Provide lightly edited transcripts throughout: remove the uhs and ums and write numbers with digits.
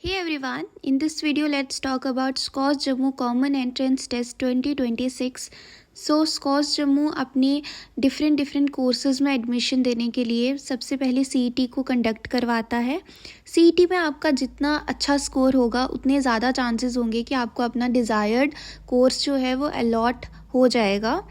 Hey everyone, in this video let's talk about SCOS Jammu Common Entrance Test 2026. SCOS Jammu अपने different courses में admission देने के लिए सबसे पहले CET को कंडक्ट करवाता है। CET में आपका जितना अच्छा स्कोर होगा उतने ज़्यादा चांसेस होंगे कि आपको अपना डिज़ायर्ड कोर्स जो है वो अलॉट हो जाएगा।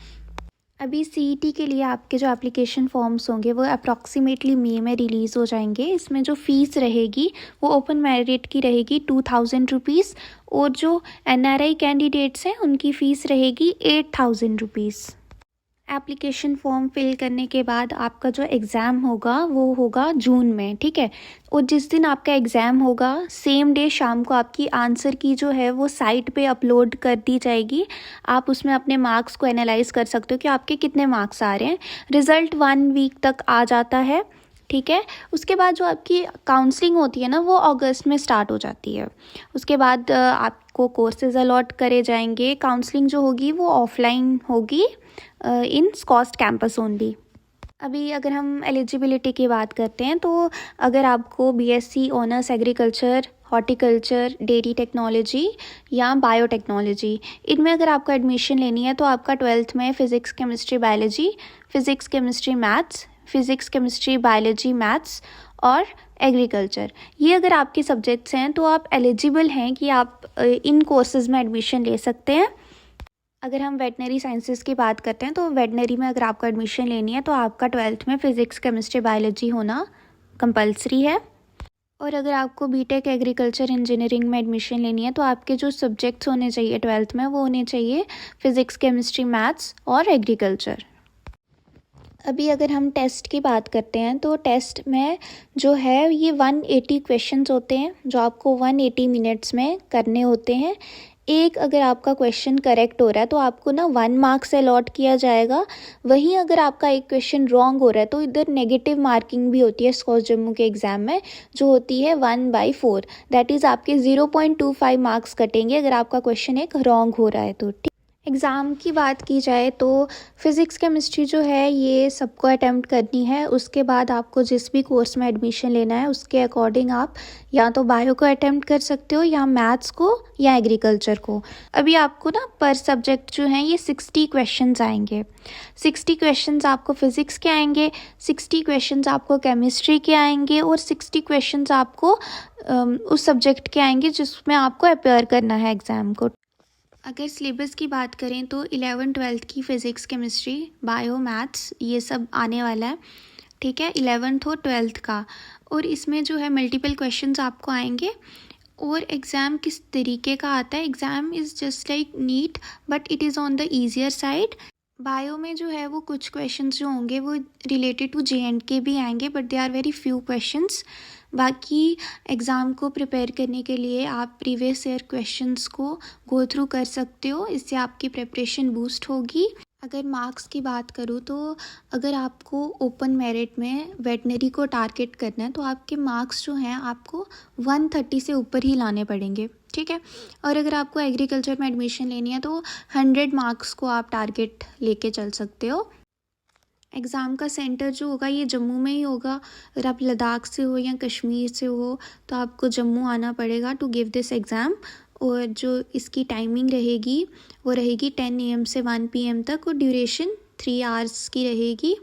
अभी CET के लिए आपके जो एप्लीकेशन फॉर्म्स होंगे वो अप्रॉक्सीमेटली मई में रिलीज़ हो जाएंगे। इसमें जो फ़ीस रहेगी वो ओपन मेरिट की रहेगी 2000 रुपीज़ और जो NRI कैंडिडेट्स हैं उनकी फ़ीस रहेगी 8000 रुपीज़। एप्लीकेशन फॉर्म फिल करने के बाद आपका जो एग्ज़ाम होगा वो होगा जून में, ठीक है। और जिस दिन आपका एग्ज़ाम होगा सेम डे शाम को आपकी आंसर की जो है वो साइट पे अपलोड कर दी जाएगी। आप उसमें अपने मार्क्स को एनालाइज कर सकते हो कि आपके कितने मार्क्स आ रहे हैं। रिज़ल्ट 1 वीक तक आ जाता है, ठीक है। उसके बाद जो आपकी काउंसलिंग होती है ना वो अगस्त में स्टार्ट हो जाती है। उसके बाद आपको कोर्सेज अलॉट करे जाएंगे। काउंसलिंग जो होगी वो ऑफलाइन होगी इन SCOS कैंपस ओनली। अभी अगर हम एलिजिबिलिटी की बात करते हैं तो अगर आपको BSc honours agriculture, horticulture, dairy technology या बायोटेक्नोलॉजी इनमें अगर आपको एडमिशन लेनी है तो आपका 12th में physics chemistry biology, physics chemistry maths, physics chemistry biology maths और एग्रीकल्चर, ये अगर आपके सब्जेक्ट्स हैं तो आप एलिजिबल हैं कि आप इन कोर्सेज़ में एडमिशन ले सकते हैं। अगर हम वेटनरी साइंसेस की बात करते हैं तो वेटनरी में अगर आपको एडमिशन लेनी है तो आपका 12th में फ़िज़िक्स केमिस्ट्री बायोलॉजी होना कंपलसरी है। और अगर आपको बीटेक एग्रीकल्चर इंजीनियरिंग में एडमिशन लेनी है तो आपके जो सब्जेक्ट्स होने चाहिए 12th में वो होने चाहिए फ़िज़िक्स केमिस्ट्री मैथ्स और एग्रीकल्चर। अभी अगर हम टेस्ट की बात करते हैं तो टेस्ट में जो है ये 180 क्वेश्चंस होते हैं जो आपको 180 मिनट्स में करने होते हैं। एक अगर आपका क्वेश्चन करेक्ट हो रहा है तो आपको ना 1 मार्क्स अलॉट किया जाएगा। वहीं अगर आपका एक क्वेश्चन रॉन्ग हो रहा है तो इधर नेगेटिव मार्किंग भी होती है SCOS जम्मू के एग्ज़ाम में, जो होती है 1/4। दैट इज़ आपके 0.25 मार्क्स कटेंगे अगर आपका क्वेश्चन एक रॉन्ग हो रहा है तो। एग्ज़ाम की बात की जाए तो फ़िज़िक्स केमिस्ट्री जो है ये सबको अटैम्प्ट करनी है। उसके बाद आपको जिस भी कोर्स में एडमिशन लेना है उसके अकॉर्डिंग आप या तो बायो को अटैम्प्ट कर सकते हो या मैथ्स को या एग्रीकल्चर को। अभी आपको ना पर सब्जेक्ट जो हैं ये 60 क्वेश्चंस आएंगे। 60 क्वेश्चंस आपको फ़िज़िक्स के आएंगे, 60 क्वेश्चंस आपको केमिस्ट्री के आएंगे और 60 क्वेश्चंस आपको उस सब्जेक्ट के आएंगे जिसमें आपको अपेयर करना है एग्ज़ाम को। अगर सिलेबस की बात करें तो 11th-12th की फ़िज़िक्स केमिस्ट्री बायो मैथ्स ये सब आने वाला है, ठीक है, 11th और 12th का। और इसमें जो है मल्टीपल क्वेश्चंस आपको आएंगे। और एग्ज़ाम किस तरीके का आता है, exam is just like NEET but it is on the easier side. Bio में जो है वो कुछ क्वेश्चंस जो होंगे वो रिलेटेड टू JNK भी आएंगे but they are very few questions. बाकी एग्ज़ाम को प्रिपेयर करने के लिए आप प्रीवियस ईयर क्वेश्चंस को गो थ्रू कर सकते हो, इससे आपकी प्रिपरेशन बूस्ट होगी। अगर मार्क्स की बात करूँ तो अगर आपको ओपन मेरिट में वेटनरी को टारगेट करना है तो आपके मार्क्स जो हैं आपको 130 से ऊपर ही लाने पड़ेंगे, ठीक है। और अगर आपको एग्रीकल्चर में एडमिशन लेनी है तो 100 मार्क्स को आप टारगेट लेके चल सकते हो। एग्ज़ाम का सेंटर जो होगा ये जम्मू में ही होगा। अगर आप लद्दाख से हो या कश्मीर से हो तो आपको जम्मू आना पड़ेगा टू गिव दिस एग्ज़ाम। और जो इसकी टाइमिंग रहेगी वो रहेगी 10 AM से 1 PM तक और ड्यूरेशन 3 आवर्स की रहेगी।